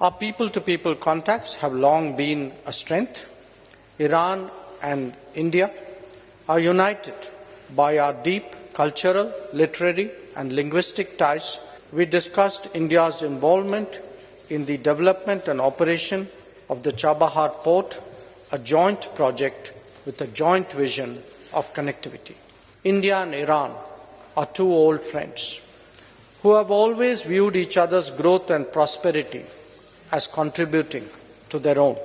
Our people-to-people contacts have long been a strength. Iran and India are united by our deep cultural, literary and linguistic ties. We discussed India's involvement in the development and operation of the Chabahar port, a joint project with a joint vision of connectivity. India and Iran are two old friends who have always viewed each other's growth and prosperity as contributing to their own.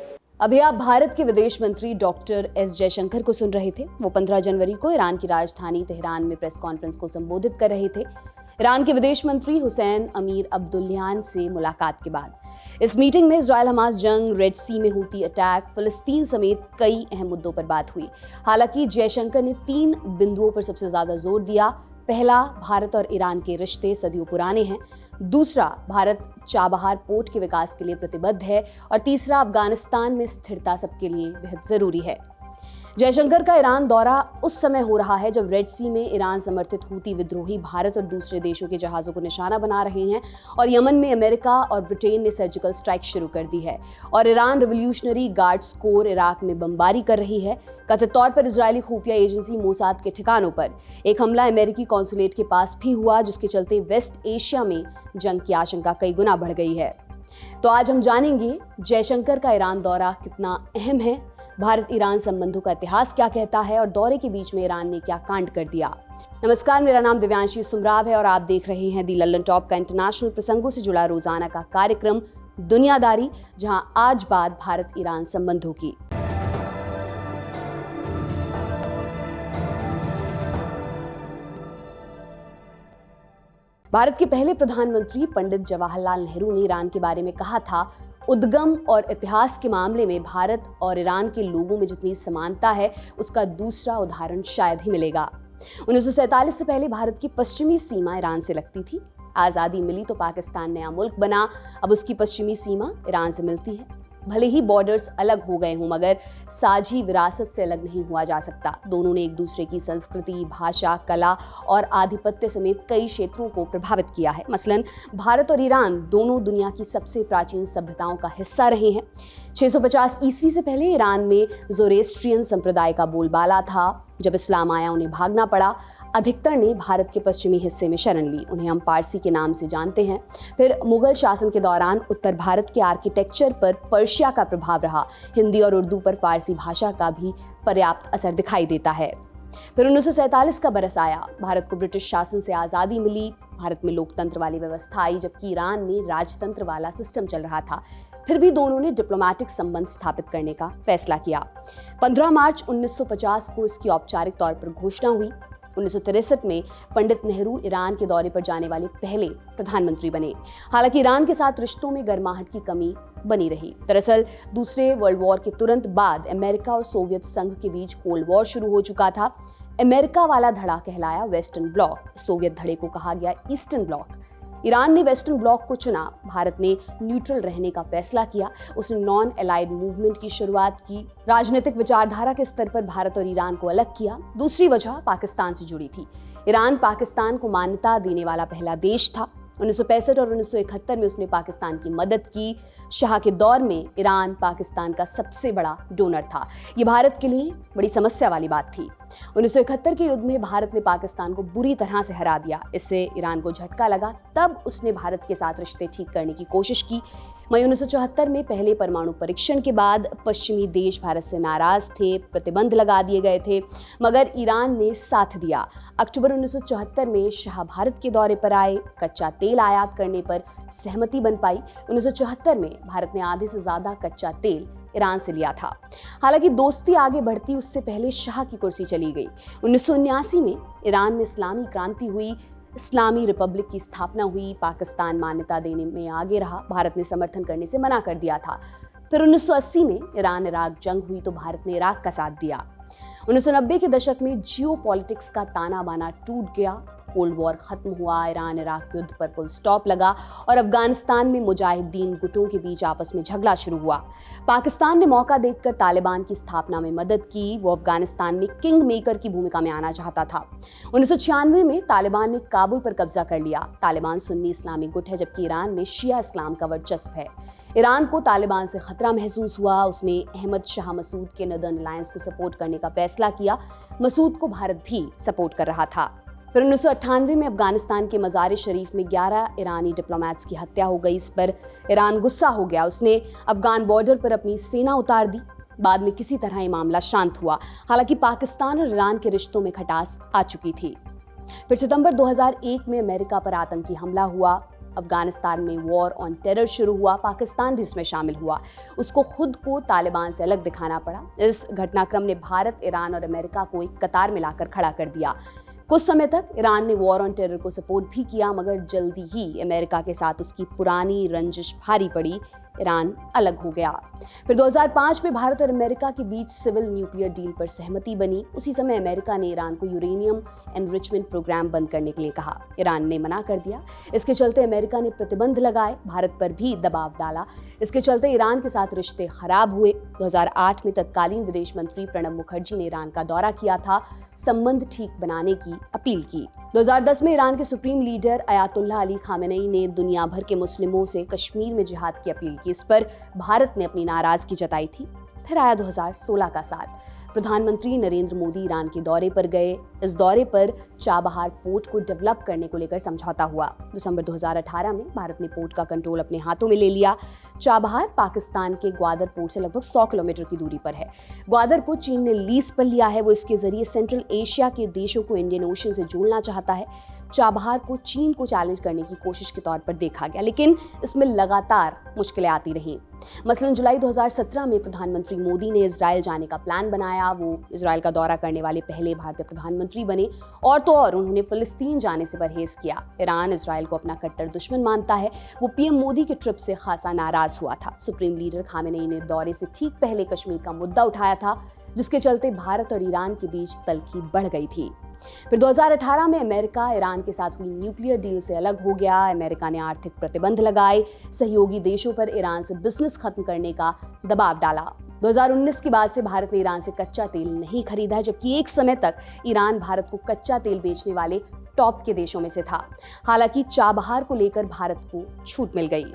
अभी आप भारत के विदेश मंत्री doctor S Jaishankar को सुन रहे थे। वो 15 जनवरी को ईरान की राजधानी तेहरान में प्रेस कॉन्फ्रेंस को संबोधित कर रहे थे ईरान के विदेश मंत्री हुसैन अमीर अब्दुल्लाहियान से मुलाकात के बाद। इस मीटिंग में इजराइल हमास जंग, रेड सी में हूती अटैक, फिलिस्तीन समेत कई अहम मुद्दों पर बात हुई। हालांकि जयशंकर ने 3 बिंदुओं पर सबसे ज्यादा जोर दिया। पहला, भारत और ईरान के रिश्ते सदियों पुराने हैं। दूसरा, भारत चाबहार पोर्ट के विकास के लिए प्रतिबद्ध है। और तीसरा, अफगानिस्तान में स्थिरता सबके लिए बेहद जरूरी है। जयशंकर का ईरान दौरा उस समय हो रहा है जब रेड सी में ईरान समर्थित हूती विद्रोही भारत और दूसरे देशों के जहाज़ों को निशाना बना रहे हैं और यमन में अमेरिका और ब्रिटेन ने सर्जिकल स्ट्राइक शुरू कर दी है और Iran revolutionary guards core Iraq में बमबारी कर रही है। कथित तौर पर इजरायली खुफिया एजेंसी मोसाद के ठिकानों पर एक हमला अमेरिकी कॉन्सुलेट के पास भी हुआ, जिसके चलते वेस्ट एशिया में जंग की आशंका कई गुना बढ़ गई है। तो आज हम जानेंगे जयशंकर का ईरान दौरा कितना अहम है, भारत ईरान संबंधों का इतिहास क्या कहता है और दौरे के बीच में ईरान ने क्या कांड कर दिया। नमस्कार, मेरा नाम दिव्यांशी सुमराव है और आप देख रहे हैं दी लल्लन टॉप का इंटरनेशनल प्रसंगों से जुड़ा रोजाना का कार्यक्रम दुनियादारी, जहां आज बात भारत ईरान संबंधों की। भारत के पहले प्रधानमंत्री पंडित जवाहरलाल नेहरू ने ईरान के बारे में कहा था, उद्गम और इतिहास के मामले में भारत और ईरान के लोगों में जितनी समानता है उसका दूसरा उदाहरण शायद ही मिलेगा। 1947 से पहले भारत की पश्चिमी सीमा ईरान से लगती थी। आज़ादी मिली तो पाकिस्तान नया मुल्क बना, अब उसकी पश्चिमी सीमा ईरान से मिलती है। भले ही बॉर्डर्स अलग हो गए हों, मगर साझी विरासत से अलग नहीं हुआ जा सकता। दोनों ने एक दूसरे की संस्कृति, भाषा, कला और आधिपत्य समेत कई क्षेत्रों को प्रभावित किया है। मसलन भारत और ईरान दोनों दुनिया की सबसे प्राचीन सभ्यताओं का हिस्सा रहे हैं। 650 ईस्वी से पहले ईरान में ज़ोरेस्ट्रियन संप्रदाय का बोलबाला था। जब इस्लाम आया उन्हें भागना पड़ा। अधिकतर ने भारत के पश्चिमी हिस्से में शरण ली। उन्हें हम पारसी के नाम से जानते हैं। फिर मुगल शासन के दौरान उत्तर भारत के आर्किटेक्चर पर पर्शिया का प्रभाव रहा। हिंदी और उर्दू पर फारसी भाषा का भी पर्याप्त असर दिखाई देता है। फिर 1947 का बरस आया। भारत को ब्रिटिश शासन से आज़ादी मिली। भारत में लोकतंत्र वाली व्यवस्था आई, जबकि ईरान में राजतंत्र वाला सिस्टम चल रहा था। फिर भी दोनों ने डिप्लोमैटिक संबंध स्थापित करने का फैसला किया। 15 मार्च 1950 को इसकी औपचारिक तौर पर घोषणा हुई। 1963 में पंडित नेहरू ईरान के दौरे पर जाने वाले पहले प्रधानमंत्री बने। हालांकि ईरान के साथ रिश्तों में गर्माहट की कमी बनी रही। दरअसल दूसरे वर्ल्ड वॉर के तुरंत बाद अमेरिका और सोवियत संघ के बीच कोल्ड वॉर शुरू हो चुका था। अमेरिका वाला धड़ा कहलाया वेस्टर्न ब्लॉक, सोवियत धड़े को कहा गया ईस्टर्न ब्लॉक। ईरान ने वेस्टर्न ब्लॉक को चुना। भारत ने न्यूट्रल रहने का फैसला किया। उसने नॉन अलाइड मूवमेंट की शुरुआत की। राजनीतिक विचारधारा के स्तर पर भारत और ईरान को अलग किया। दूसरी वजह पाकिस्तान से जुड़ी थी। ईरान पाकिस्तान को मान्यता देने वाला पहला देश था। 1965 और 1971 में उसने पाकिस्तान की मदद की। शाह के दौर में ईरान पाकिस्तान का सबसे बड़ा डोनर था। ये भारत के लिए बड़ी समस्या वाली बात थी। 1971 के युद्ध में भारत ने पाकिस्तान को बुरी तरह से हरा दिया। इससे ईरान को झटका लगा। तब उसने भारत के साथ रिश्ते ठीक करने की कोशिश की। मई 1974 में पहले परमाणु परीक्षण के बाद पश्चिमी देश भारत से नाराज थे, प्रतिबंध लगा दिए गए थे, मगर ईरान ने साथ दिया। अक्टूबर 1974 में शाह भारत के दौरे पर आए। कच्चा तेल आयात करने पर सहमति बन पाई। 1974 में भारत ने आधे से ज्यादा कच्चा तेल ईरान से लिया था। हालांकि दोस्ती आगे बढ़ती उससे पहले शाह की कुर्सी चली गई। 1979 में ईरान में इस्लामी क्रांति हुई। इस्लामी रिपब्लिक की स्थापना हुई। पाकिस्तान मान्यता देने में आगे रहा। भारत ने समर्थन करने से मना कर दिया था। फिर 1980 में ईरान इराक जंग हुई तो भारत ने इराक का साथ दिया। 1990 के दशक में जियो पॉलिटिक्स का ताना बाना टूट गया। कोल्ड वॉर खत्म हुआ, ईरान इराक युद्ध पर फुल स्टॉप लगा और अफगानिस्तान में मुजाहिदीन गुटों के बीच आपस में झगड़ा शुरू हुआ। पाकिस्तान ने मौका देखकर तालिबान की स्थापना में मदद की। वो अफगानिस्तान में किंग मेकर की भूमिका में आना चाहता था। 1996 में तालिबान ने काबुल पर कब्जा कर लिया। तालिबान सुन्नी इस्लामी गुट है, जबकि ईरान में शिया इस्लाम का वर्चस्व है। ईरान को तालिबान से खतरा महसूस हुआ। उसने अहमद शाह मसूद के नदर्न अलायंस को सपोर्ट करने का फैसला किया। मसूद को भारत भी सपोर्ट कर रहा था। फिर 1998 में अफगानिस्तान के मज़ार शरीफ में 11 ईरानी डिप्लोमेट्स की हत्या हो गई। इस पर ईरान गुस्सा हो गया। उसने अफगान बॉर्डर पर अपनी सेना उतार दी। बाद में किसी तरह ये मामला शांत हुआ। हालांकि पाकिस्तान और ईरान के रिश्तों में खटास आ चुकी थी। फिर सितंबर 2001 में अमेरिका पर आतंकी हमला हुआ। अफगानिस्तान में वॉर ऑन टेरर शुरू हुआ। पाकिस्तान भी इसमें शामिल हुआ। उसको खुद को तालिबान से अलग दिखाना पड़ा। इस घटनाक्रम ने भारत, ईरान और अमेरिका को एक कतार में लाकर खड़ा कर दिया। कुछ समय तक ईरान ने वॉर ऑन टेरर को सपोर्ट भी किया, मगर जल्दी ही अमेरिका के साथ उसकी पुरानी रंजिश भारी पड़ी। ईरान अलग हो गया। फिर 2005 में भारत और अमेरिका के बीच सिविल न्यूक्लियर डील पर सहमति बनी। उसी समय अमेरिका ने ईरान को यूरेनियम एनरिचमेंट प्रोग्राम बंद करने के लिए कहा। ईरान ने मना कर दिया। इसके चलते अमेरिका ने प्रतिबंध लगाए, भारत पर भी दबाव डाला। इसके चलते ईरान के साथ रिश्ते खराब हुए। 2008 में तत्कालीन विदेश मंत्री प्रणब मुखर्जी ने ईरान का दौरा किया था, संबंध ठीक बनाने की अपील की। 2010 में ईरान के supreme leader Ayatollah Ali Khamenei ने दुनिया भर के मुस्लिमों से कश्मीर में जिहाद की अपील की। इस पर भारत ने अपनी नाराजगी जताई थी। फिर आया 2016 का साल। प्रधानमंत्री नरेंद्र मोदी ईरान के दौरे पर गए। इस दौरे पर चाबहार पोर्ट को डेवलप करने को लेकर समझौता हुआ। दिसंबर 2018 में भारत ने पोर्ट का कंट्रोल अपने हाथों में ले लिया। चाबहार पाकिस्तान के ग्वादर पोर्ट से लगभग 100 किलोमीटर की दूरी पर है। ग्वादर को चीन ने लीज पर लिया है। वो इसके जरिए सेंट्रल एशिया के देशों को इंडियन ओशन से जोड़ना चाहता है। चाबहार को चीन को चैलेंज करने की कोशिश के तौर पर देखा गया, लेकिन इसमें लगातार मुश्किलें आती रहीं। मसलन जुलाई 2017 में प्रधानमंत्री मोदी ने इजराइल जाने का प्लान बनाया। वो इजराइल का दौरा करने वाले पहले भारतीय प्रधानमंत्री बने। और तो और उन्होंने फिलिस्तीन जाने से परहेज किया। ईरान इजराइल को अपना कट्टर दुश्मन मानता है। वो पीएम मोदी के ट्रिप से खासा नाराज हुआ था। सुप्रीम लीडर खामेनेई ने दौरे से ठीक पहले कश्मीर का मुद्दा उठाया था, जिसके चलते भारत और ईरान के बीच तल्खी बढ़ गई थी। फिर 2018 में अमेरिका ईरान के साथ हुई न्यूक्लियर डील से अलग हो गया। अमेरिका ने आर्थिक प्रतिबंध लगाए, सहयोगी देशों पर ईरान से बिजनेस खत्म करने का दबाव डाला। 2019 के बाद से भारत ने ईरान से कच्चा तेल नहीं खरीदा है, जबकि एक समय तक ईरान भारत को कच्चा तेल बेचने वाले टॉप के देशों में से था। हालांकि चाबहार को लेकर भारत को छूट मिल गई।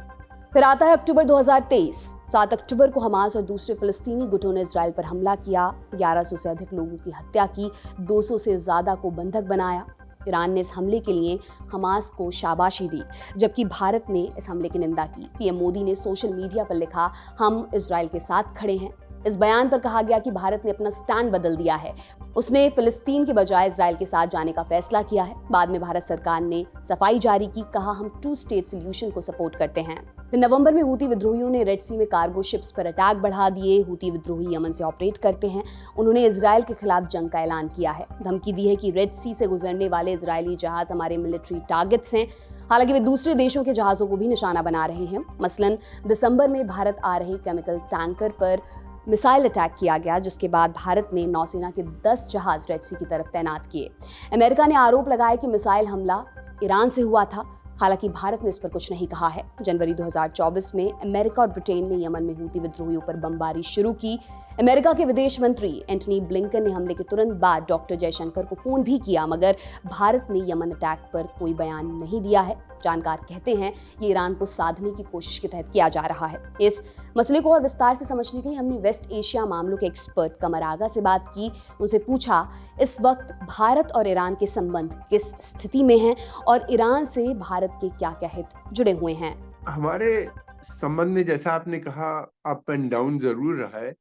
फिर आता है अक्टूबर 2023। 7 अक्टूबर को हमास और दूसरे फिलिस्तीनी गुटों ने इजराइल पर हमला किया। 1100 से अधिक लोगों की हत्या की, 200 से ज्यादा को बंधक बनाया। ईरान ने इस हमले के लिए हमास को शाबाशी दी, जबकि भारत ने इस हमले की निंदा की। पीएम मोदी ने सोशल मीडिया पर लिखा, हम इजराइल के साथ खड़े हैं। इस बयान पर कहा गया कि भारत ने अपना स्टैंड बदल दिया है। उसने फिलिस्तीन के बजाय इजराइल के साथ जाने का फैसला किया है। बाद में भारत सरकार ने सफाई जारी की, कहा हम 2 स्टेट सॉल्यूशन को सपोर्ट करते हैं। फिर नवंबर में हूती विद्रोहियों ने रेड सी में कार्गो शिप्स पर अटैक बढ़ा दिए। हूती विद्रोही यमन से ऑपरेट करते हैं। उन्होंने इजराइल के खिलाफ जंग का ऐलान किया है। धमकी दी है कि रेड सी से गुजरने वाले इजरायली जहाज हमारे मिलिट्री टारगेट्स हैं। हालांकि वे दूसरे देशों के जहाजों को भी निशाना बना रहे हैं। मसलन दिसंबर में भारत आ रहे केमिकल टैंकर पर मिसाइल अटैक किया गया, जिसके बाद भारत ने नौसेना के 10 जहाज रेड सी की तरफ तैनात किए। अमेरिका ने आरोप लगाया कि मिसाइल हमला ईरान से हुआ था। हालांकि भारत ने इस पर कुछ नहीं कहा है। जनवरी 2024 में अमेरिका और ब्रिटेन ने यमन में हूती विद्रोहियों पर बमबारी शुरू की। अमेरिका के विदेश मंत्री एंटनी ब्लिंकन ने हमले के तुरंत बाद डॉक्टर जयशंकर को फोन भी किया, मगर भारत ने यमन अटैक पर कोई बयान नहीं दिया है। जानकार कहते हैं ये ईरान को साधने की कोशिश के तहत किया जा रहा है। इस मसले को और विस्तार से समझने के लिए हमने वेस्ट एशिया मामलों के एक्सपर्ट कमर आगा से बात की। उनसे पूछा इस वक्त भारत और ईरान के संबंध किस स्थिति में हैं और ईरान से भारत के क्या-क्या हित जुड़े हुए हैं। हमारे संबंध में जैसा आपने कहा अप एंड डाउन जरूर रहा है,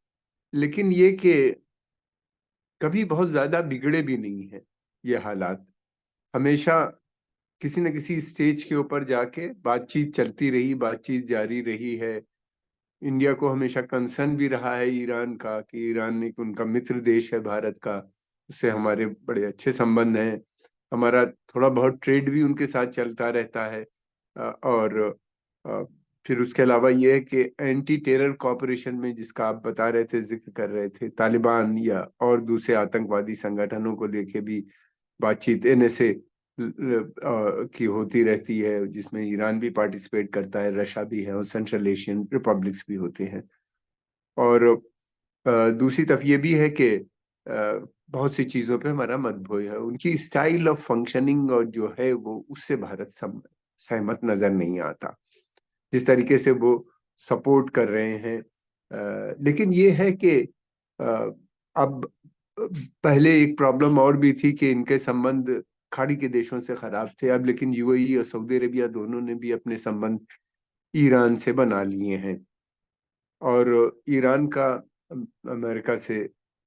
लेकिन ये कि कभी बहुत ज्यादा बिगड़े भी नहीं है। ये हालात हमेशा किसी न किसी स्टेज के ऊपर जाके बातचीत चलती रही, बातचीत जारी रही है। इंडिया को हमेशा कंसर्न भी रहा है ईरान का कि ईरान एक उनका मित्र देश है भारत का, उससे हमारे बड़े अच्छे संबंध हैं। हमारा थोड़ा बहुत ट्रेड भी उनके साथ चलता रहता है। और फिर उसके अलावा ये है कि एंटी टेरर कॉपरेशन में जिसका आप बता रहे थे, जिक्र कर रहे थे, तालिबान या और दूसरे आतंकवादी संगठनों को लेके भी बातचीत, NSA की होती रहती है, जिसमें ईरान भी पार्टिसिपेट करता है, रशिया भी है और सेंट्रल एशियन रिपब्लिक्स भी होते हैं। और दूसरी तरफ ये भी है कि बहुत सी चीजों पे हमारा मतभेद है। उनकी स्टाइल ऑफ फंक्शनिंग और जो है वो उससे भारत सहमत नजर नहीं आता, जिस तरीके से वो सपोर्ट कर रहे हैं। लेकिन ये है कि अब पहले एक प्रॉब्लम और भी थी कि इनके संबंध खाड़ी के देशों से खराब थे। अब लेकिन यूएई और सऊदी अरेबिया दोनों ने भी अपने संबंध ईरान से बना लिए हैं, और ईरान का अमेरिका से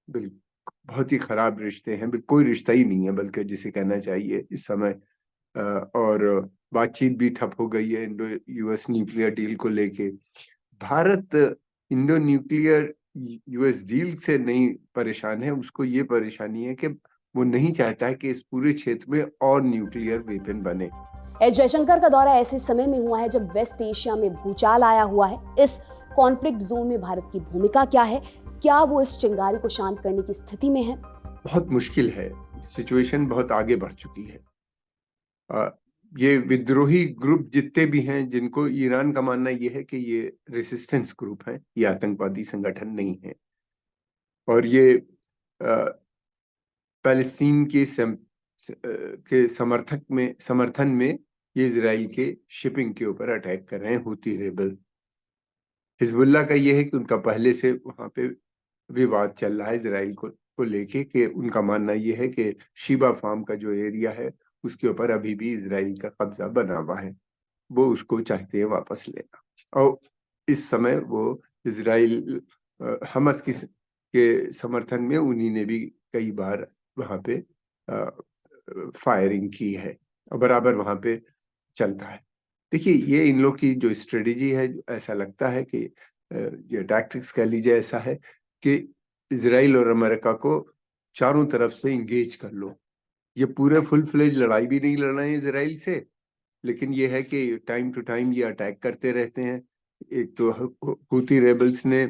बिल्कुल बहुत ही खराब रिश्ते हैं, कोई रिश्ता ही नहीं है बल्कि जिसे कहना चाहिए इस समय। और बातचीत भी ठप हो गई है इंडो यूएस न्यूक्लियर डील को लेके। Bharat Indo nuclear US deal से नहीं परेशान है, उसको ये परेशानी है कि वो नहीं चाहता है कि इस पूरे क्षेत्र में और न्यूक्लियर वेपन बने। एस जयशंकर का दौरा ऐसे समय में हुआ है जब वेस्ट एशिया में भूचाल आया हुआ है। इस कॉन्फ्लिक्ट जोन में भारत की भूमिका क्या है? क्या वो इस चिंगारी को शांत करने की स्थिति में है? बहुत मुश्किल है, सिचुएशन बहुत आगे बढ़ चुकी है। ये विद्रोही ग्रुप जितने भी हैं, जिनको ईरान का मानना ये है कि ये रेसिस्टेंस ग्रुप है, ये आतंकवादी संगठन नहीं है, और ये पैलेस्टीन के समर्थन में ये इजराइल के शिपिंग के ऊपर अटैक कर रहे हैं, हुती रेबल। हिजबुल्लाह का ये है कि उनका पहले से वहां पे विवाद चल रहा है इजराइल को लेके, कि उनका मानना ये है कि शिबा फार्म का जो एरिया है उसके ऊपर अभी भी इजराइल का कब्जा बना हुआ है, वो उसको चाहते हैं वापस लेना। और इस समय वो इजराइल हमास के समर्थन में उन्हीं ने भी कई बार वहां पे फायरिंग की है, और बराबर वहां पे चलता है। देखिए, ये इन लोग की जो स्ट्रेटेजी है, ऐसा लगता है कि ये टैक्टिक्स कह लीजिए, ऐसा है कि इजराइल और अमेरिका को चारों तरफ से इंगेज कर लो। ये पूरे फुल फ्लेज लड़ाई भी नहीं लड़ रहे हैं इजराइल से, लेकिन ये है कि टाइम टू टाइम ये अटैक करते रहते हैं। एक तो हुती रेबल्स ने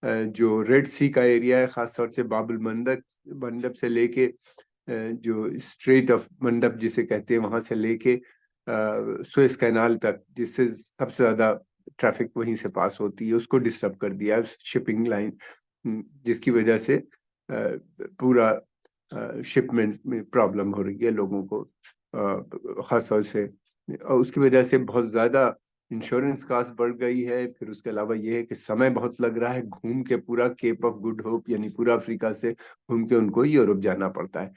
जो रेड सी का एरिया है, खासतौर से बाबुल मंडप से लेके जो स्ट्रेट ऑफ मंडप जिसे कहते हैं, वहां से लेके सुएज कैनाल तक, जिससे सबसे ज्यादा ट्रैफिक वहीं से पास होती है, उसको डिस्टर्ब कर दिया शिपिंग लाइन, जिसकी वजह से पूरा शिपमेंट में प्रॉब्लम हो रही है लोगों को, खासतौर से। और उसकी वजह से बहुत ज्यादा इंश्योरेंस कास्ट बढ़ गई है। फिर उसके अलावा ये है कि समय बहुत लग रहा है, घूम के पूरा केप ऑफ गुड होप यानी पूरा अफ्रीका से घूम के उनको यूरोप जाना पड़ता है,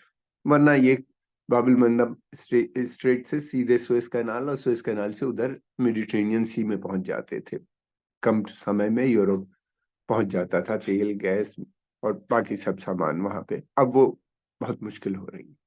वरना ये बाबुल मंडप स्ट्रेट से सीधे सुएज कैनाल और सुएज कैनाल से उधर मेडिटेरेनियन सी में पहुंच जाते थे। कम समय में यूरोप पहुंच जाता था, तेल गैस और बाकी सब सामान वहां पे। अब वो बहुत मुश्किल हो रही है।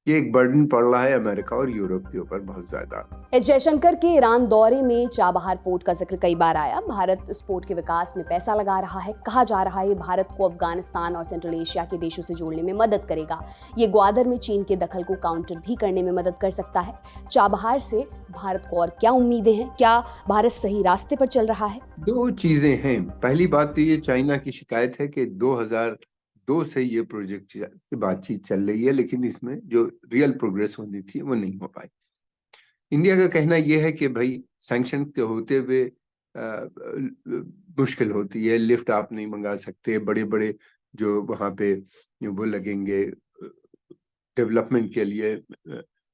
ये एक बर्डन पड़ रहा है अमेरिका और यूरोप के ऊपर बहुत ज्यादा। एस जयशंकर के ईरान दौरे में चाबहार पोर्ट का जिक्र कई बार आया। भारत इस पोर्ट के विकास में पैसा लगा रहा है। कहा जा रहा है ये भारत को अफगानिस्तान और सेंट्रल एशिया के देशों से जोड़ने में मदद करेगा। ये ग्वादर में चीन के दखल को काउंटर भी करने में मदद कर सकता है। चाबहार से भारत को और क्या उम्मीदें हैं? क्या भारत सही रास्ते पर चल रहा है? दो चीजें हैं। पहली बात तो ये चाइना की शिकायत है कि 2002 से ये प्रोजेक्ट की बातचीत चल रही है, लेकिन इसमें जो रियल प्रोग्रेस होनी थी वो नहीं हो पाई। इंडिया का कहना यह है कि भाई सैंक्शन के होते हुए मुश्किल होती है, लिफ्ट आप नहीं मंगा सकते, बड़े बड़े जो वहाँ पे वो लगेंगे डेवलपमेंट के लिए,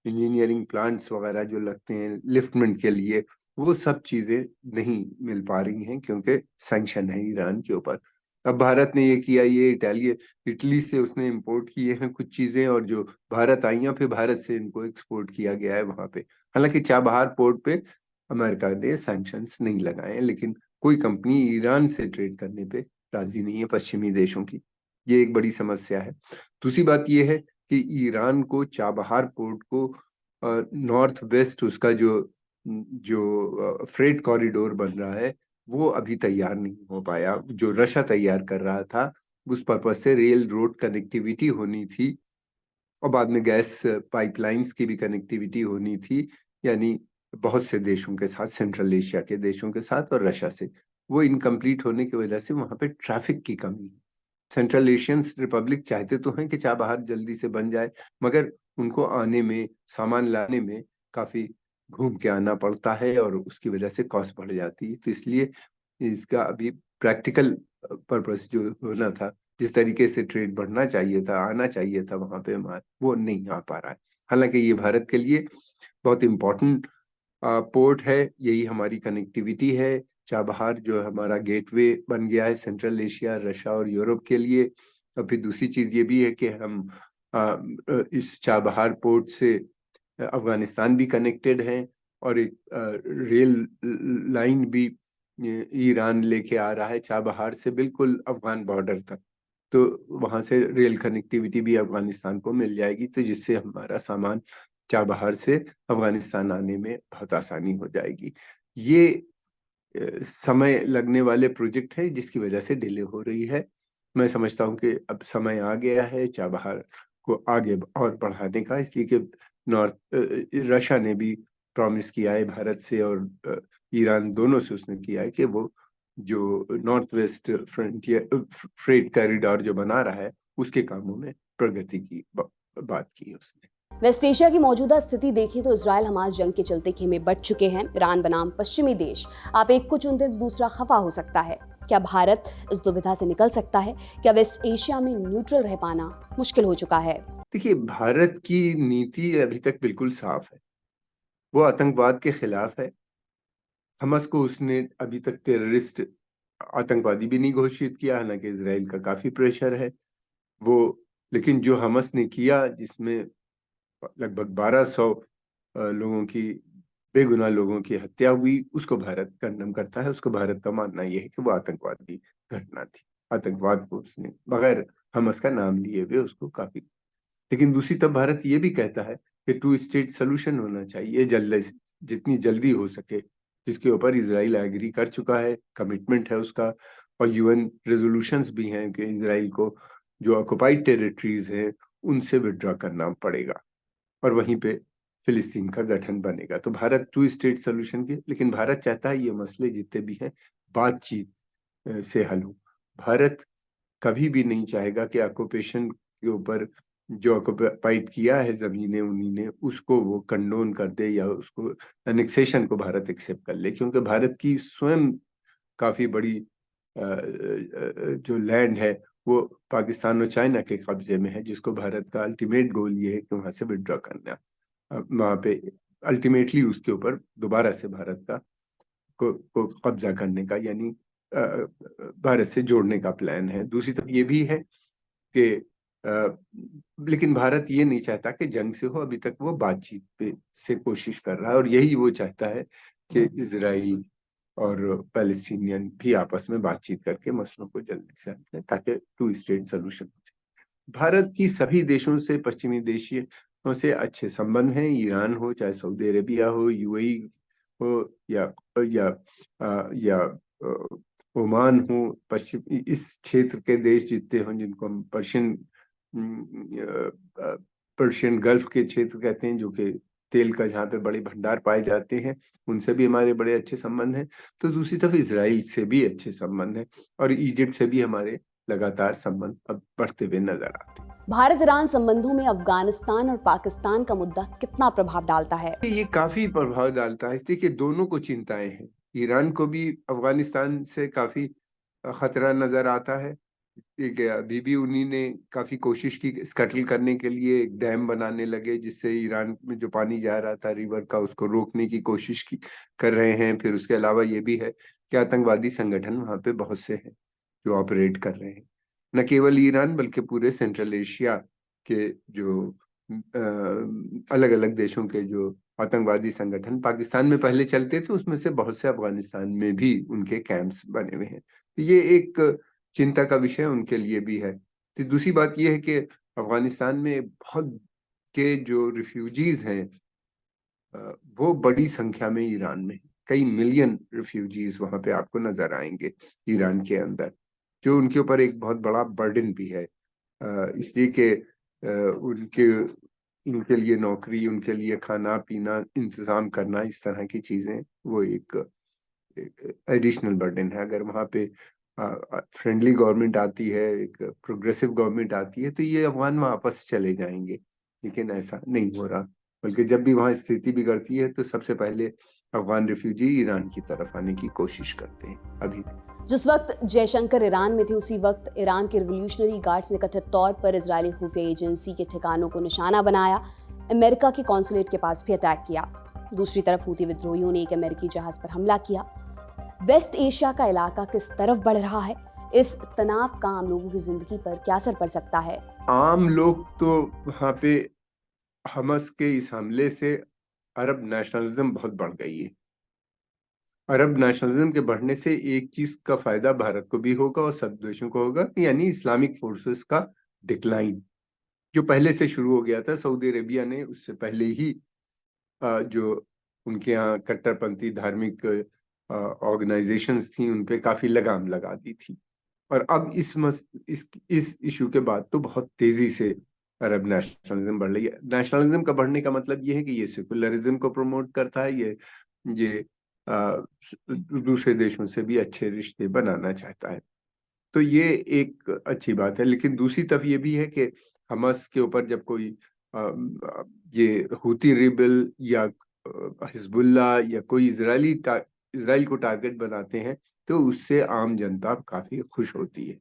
इंजीनियरिंग प्लांट्स वगैरह जो लगते हैं लिफ्टमेंट के लिए, वो सब चीजें नहीं मिल पा रही हैं क्योंकि सैंक्शन है ईरान के ऊपर। अब भारत ने ये किया, ये इटली से उसने इंपोर्ट किए हैं कुछ चीजें, और जो भारत आई हैं फिर भारत से इनको एक्सपोर्ट किया गया है वहां पे। हालांकि चाबहार पोर्ट पे अमेरिका ने सैंक्शंस नहीं लगाए हैं, लेकिन कोई कंपनी ईरान से ट्रेड करने पे राजी नहीं है पश्चिमी देशों की। ये एक बड़ी समस्या है। दूसरी बात ये है कि ईरान को चाबहार पोर्ट को नॉर्थ वेस्ट उसका जो जो फ्रेट कॉरिडोर बन रहा है वो अभी तैयार नहीं हो पाया। जो रशिया तैयार कर रहा था उस पर्पज से रेल रोड कनेक्टिविटी होनी थी, और बाद में गैस पाइपलाइंस की भी कनेक्टिविटी होनी थी, यानी बहुत से देशों के साथ, सेंट्रल एशिया के देशों के साथ और रशिया से। वो इनकम्प्लीट होने की वजह से वहां पे ट्रैफिक की कमी है। सेंट्रल एशियन रिपब्लिक चाहते तो हैं कि चाबहार जल्दी से बन जाए, मगर उनको आने में, सामान लाने में काफी घूम के आना पड़ता है और उसकी वजह से कॉस्ट बढ़ जाती है। तो इसलिए इसका अभी प्रैक्टिकल पर्पस जो होना था, जिस तरीके से ट्रेड बढ़ना चाहिए था, आना चाहिए था वहां पे माल, वो नहीं आ पा रहा है। हालांकि ये भारत के लिए बहुत इम्पोर्टेंट पोर्ट है, यही हमारी कनेक्टिविटी है। चाबहार जो हमारा गेटवे बन गया है सेंट्रल एशिया, रशिया और यूरोप के लिए। और फिर दूसरी चीज ये भी है कि हम इस चाबहार पोर्ट से अफगानिस्तान भी कनेक्टेड हैं, और एक रेल लाइन भी ईरान लेके आ रहा है चाबहार से बिल्कुल अफगान बॉर्डर तक। तो वहां से रेल कनेक्टिविटी भी अफगानिस्तान को मिल जाएगी, तो जिससे हमारा सामान चाबहार से अफगानिस्तान आने में बहुत आसानी हो जाएगी। ये समय लगने वाले प्रोजेक्ट है जिसकी वजह से डिले हो रही है। मैं समझता हूँ कि अब समय आ गया है चाबहार को आगे और बढ़ाने का, इसलिए कि नॉर्थ रशिया ने भी प्रॉमिस किया है भारत से, और ईरान दोनों से उसने किया है कि वो जो north west frontier freight corridor जो बना रहा है उसके कामों में प्रगति की बात की है उसने। वेस्ट एशिया की मौजूदा स्थिति देखें तो इजराइल हमास जंग के चलते खेमे बढ़ चुके हैं। ईरान बनाम पश्चिमी देश, आप एक को चुनते तो दूसरा खफा हो सकता है। क्या भारत इस दुविधा से निकल सकता है? क्या वेस्ट एशिया में न्यूट्रल रह पाना मुश्किल हो चुका है? देखिए, भारत की नीति अभी तक बिल्कुल साफ है, वो आतंकवाद के खिलाफ है। हमास को उसने अभी तक टेररिस्ट आतंकवादी भी नहीं घोषित किया, हालांकि इजराइल का काफी प्रेशर है वो। लेकिन जो हमास ने किया, जिसमें लगभग 1200 लोगों की, बेगुनाह लोगों की हत्या हुई, उसको भारत कंडम करता है। उसको भारत का मानना यह है कि वो आतंकवादी घटना थी, आतंकवाद को उसने बगैर हमास का नाम लिए हुए उसको काफी। लेकिन दूसरी तरफ भारत ये भी कहता है कि 2 स्टेट सोल्यूशन होना चाहिए जितनी जल्दी हो सके, जिसके ऊपर इजराइल एग्री कर चुका है, कमिटमेंट है उसका। और यूएन रेजोल्यूशंस भी हैं कि इजराइल को जो ऑक्युपाइड टेरिटरीज हैं उनसे विड्रॉ करना पड़ेगा, और वहीं पे फिलिस्तीन का गठन बनेगा। तो भारत 2 स्टेट सोल्यूशन के, लेकिन भारत चाहता है ये मसले जितने भी हैं बातचीत से हल हो। भारत कभी भी नहीं चाहेगा कि ऑक्युपेशन के ऊपर जो ऑक्युपाइड किया है जमीनें उन्हीं ने, उसको वो कंडोन कर दे या उसको एनेक्सेशन को भारत एक्सेप्ट कर ले, क्योंकि भारत की स्वयं काफी बड़ी जो लैंड है वो पाकिस्तान और चाइना के कब्जे में है, जिसको भारत का अल्टीमेट गोल ये है कि वहां से विड्रॉ करना, वहां पे अल्टीमेटली उसके ऊपर दोबारा से भारत का को कब्जा करने का, यानी भारत से जोड़ने का प्लान है। दूसरी तरफ ये भी है कि लेकिन भारत ये नहीं चाहता कि जंग से हो, अभी तक वो बातचीत पे से कोशिश कर रहा है, और यही वो चाहता है कि इजराइल और पैलेस्टीनियन भी आपस में बातचीत करके मसलों को जल्दी से हल करें, ताकि 2 स्टेट सोल्यूशन हो जाए। भारत की सभी देशों से, पश्चिमी देशों से अच्छे संबंध हैं। ईरान हो, चाहे सऊदी अरेबिया हो, यूएई हो, या ओमान हो, पश्चिम इस क्षेत्र के देश जितने हों, जिनको हम पर्शियन गल्फ के क्षेत्र कहते हैं, जो कि तेल का जहाँ पे बड़े भंडार पाए जाते हैं, उनसे भी हमारे बड़े अच्छे संबंध हैं। तो दूसरी तरफ इजराइल से भी अच्छे संबंध हैं, और इजिप्ट से भी हमारे लगातार संबंध अब बढ़ते हुए नजर आते हैं। भारत ईरान संबंधों में अफगानिस्तान और पाकिस्तान का मुद्दा कितना प्रभाव डालता है? ये काफी प्रभाव डालता है, इसलिए कि दोनों को चिंताएं हैं। ईरान को भी अफगानिस्तान से काफी खतरा नजर आता है। ठीक है, अभी भी उन्हीं ने काफी कोशिश की स्कटल करने के लिए, एक डैम बनाने लगे जिससे ईरान में जो पानी जा रहा था रिवर का, उसको रोकने की कोशिश की कर रहे हैं। फिर उसके अलावा ये भी है कि आतंकवादी संगठन वहां पे बहुत से हैं जो ऑपरेट कर रहे हैं, न केवल ईरान बल्कि पूरे सेंट्रल एशिया के जो अलग अलग देशों के जो आतंकवादी संगठन पाकिस्तान में पहले चलते थे, उसमें से बहुत से अफगानिस्तान में भी उनके कैंप्स बने हुए हैं। तो ये एक चिंता का विषय उनके लिए भी है। तो दूसरी बात यह है कि अफगानिस्तान में बहुत के जो रिफ्यूजीज हैं वो बड़ी संख्या में ईरान में, कई मिलियन रिफ्यूजीज वहां पे आपको नजर आएंगे ईरान के अंदर, जो उनके ऊपर एक बहुत बड़ा बर्डन भी है। इसलिए कि उनके लिए नौकरी, उनके लिए खाना पीना इंतजाम करना, इस तरह की चीजें, वो एक एडिशनल बर्डन है। अगर वहाँ पे फ्रेंडली गवर्नमेंट आती है, एक प्रोग्रेसिव गवर्नमेंट आती है, तो ये अफगान वापस चले जाएंगे, लेकिन ऐसा नहीं हो रहा, बल्कि जब भी वहाँ स्थिति बिगड़ती है तो सबसे पहले अफगान रिफ्यूजी ईरान की तरफ आने की कोशिश करते हैं। अभी जिस वक्त जयशंकर ईरान में थे, उसी वक्त ईरान के रिवोल्यूशनरी गार्ड्स ने कथित तौर पर इजरायली खुफिया एजेंसी के ठिकानों को निशाना बनाया, अमेरिका के कॉन्सुलेट के पास भी अटैक किया। दूसरी तरफ हूती विद्रोहियों ने एक अमेरिकी जहाज पर हमला किया। वेस्ट एशिया का इलाका किस तरफ बढ़ रहा है? इस तनाव का आम लोगों की जिंदगी पर क्या असर पड़ सकता है? आम लोग तो वहाँ पे हमस के इस हमले से अरब नेशनलिज्म बहुत बढ़ गई है। अरब नेशनलिज्म के बढ़ने से एक चीज का फायदा भारत को भी होगा और सब देशों को होगा, यानी इस्लामिक फोर्सेस का डिक्लाइन, जो पहले से शुरू हो गया था। सऊदी अरेबिया ने उससे पहले ही जो उनके यहाँ कट्टरपंथी धार्मिक ऑर्गेनाइजेशंस थी उन पे काफी लगाम लगा दी थी। और अब इस इशू के बाद तो बहुत तेजी से अरब नेशनलिज्म बढ़ रही है। नेशनलिज्म का बढ़ने का मतलब ये है कि ये सेकुलरिज्म को प्रमोट करता है, ये दूसरे देशों से भी अच्छे रिश्ते बनाना चाहता है, तो ये एक अच्छी बात है। लेकिन दूसरी तरफ ये भी है कि हमास के ऊपर जब कोई ये हूती रिबेल या हिजबुल्लाह या कोई इजराइल को टारगेट बनाते हैं तो उससे आम जनता काफी खुश होती है।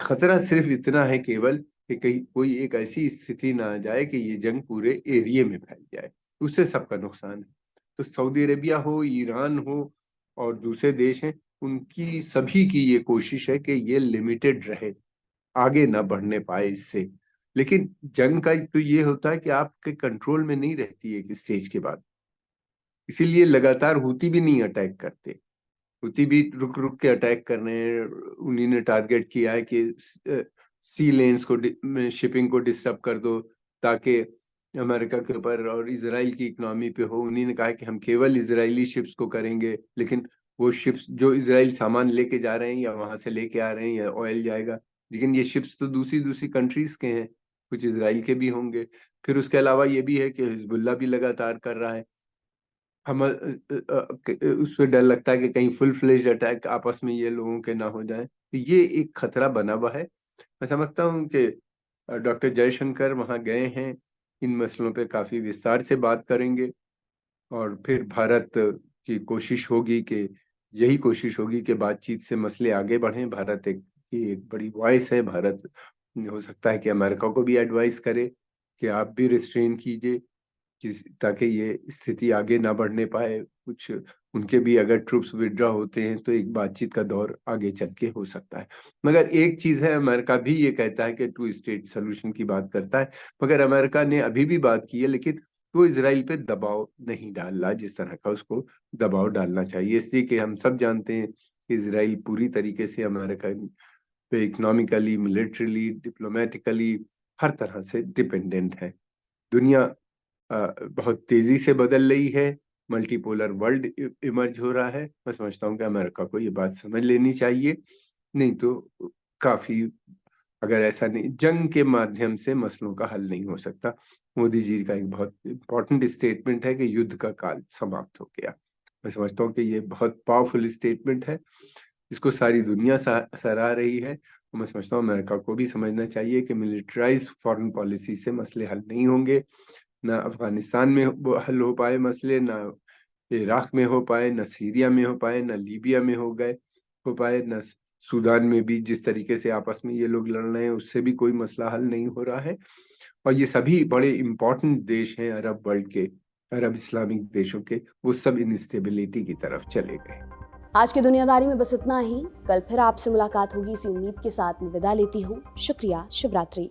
खतरा सिर्फ इतना है केवल कि कहीं कोई एक ऐसी स्थिति ना आ जाए कि ये जंग पूरे एरिया में फैल जाए, उससे सबका नुकसान है। तो सऊदी अरेबिया हो, ईरान हो और दूसरे देश हैं, उनकी सभी की ये कोशिश है कि ये लिमिटेड रहे, आगे ना बढ़ने पाए इससे। लेकिन जंग का तो ये होता है कि आपके कंट्रोल में नहीं रहती है एक स्टेज के बाद, इसीलिए लगातार हूती भी नहीं अटैक करते। हूती भी रुक रुक के अटैक कर रहे हैं। उन्हीं ने टारगेट किया है कि सी लेन्स को शिपिंग को डिस्टर्ब कर दो ताकि अमेरिका के ऊपर और इजराइल की इकोनॉमी पे हो। उन्हीं ने कहा कि हम केवल इजरायली शिप्स को करेंगे, लेकिन वो शिप्स जो इजराइल सामान लेके जा रहे हैं या वहां से लेके आ रहे हैं या ऑयल जाएगा, लेकिन ये शिप्स तो दूसरी दूसरी कंट्रीज के हैं, कुछ इजराइल के भी होंगे। फिर उसके अलावा ये भी है कि हिजबुल्ला भी लगातार कर रहा है। हम उस पर डर लगता है कि कहीं फुल फ्लेज्ड अटैक आपस में ये लोगों के ना हो जाए, तो ये एक खतरा बना हुआ है। मैं समझता हूँ कि डॉक्टर जयशंकर वहाँ गए हैं, इन मसलों पे काफी विस्तार से बात करेंगे और फिर भारत की कोशिश होगी कि यही कोशिश होगी कि बातचीत से मसले आगे बढ़ें। भारत एक बड़ी वॉइस है। भारत हो सकता है कि अमेरिका को भी एडवाइस करे कि आप भी रिस्ट्रेन कीजिए ताकि ये स्थिति आगे ना बढ़ने पाए। कुछ उनके भी अगर ट्रूप्स विड्रॉ होते हैं तो एक बातचीत का दौर आगे चल के हो सकता है। मगर एक चीज है, अमेरिका भी ये कहता है कि 2 स्टेट सोल्यूशन की बात करता है, मगर अमेरिका ने अभी भी बात की है, लेकिन वो इसराइल पे दबाव नहीं डाल रहा जिस तरह का उसको दबाव डालना चाहिए। इसलिए कि हम सब जानते हैं कि इसराइल पूरी तरीके से अमेरिका पे इकोनॉमिकली, मिलिट्रीली, डिप्लोमेटिकली हर तरह से डिपेंडेंट है। दुनिया बहुत तेजी से बदल रही है, मल्टीपोलर वर्ल्ड इमर्ज हो रहा है। मैं समझता हूँ कि अमेरिका को ये बात समझ लेनी चाहिए, नहीं तो काफी, अगर ऐसा नहीं, जंग के माध्यम से मसलों का हल नहीं हो सकता। मोदी जी का एक बहुत इंपॉर्टेंट स्टेटमेंट है कि युद्ध का काल समाप्त हो गया। मैं समझता हूँ कि ये बहुत पावरफुल स्टेटमेंट है, इसको सारी दुनिया सराह रही है। तो मैं समझता हूँ अमेरिका को भी समझना चाहिए कि मिलिटराइज फॉरेन पॉलिसी से मसले हल नहीं होंगे। ना अफगानिस्तान में हल हो पाए मसले, ना इराक में हो पाए, ना सीरिया में हो पाए, ना लीबिया में हो पाए, ना सूडान में भी जिस तरीके से आपस में ये लोग लड़ रहे हैं उससे भी कोई मसला हल नहीं हो रहा है। और ये सभी बड़े इंपॉर्टेंट देश हैं अरब वर्ल्ड के, अरब इस्लामिक देशों के, वो सब इंस्टेबिलिटी की तरफ चले गए। आज की दुनियादारी में बस इतना ही। कल फिर आपसे मुलाकात होगी इसी उम्मीद के साथ मैं विदा लेती हूँ। शुक्रिया, शुभ रात्रि।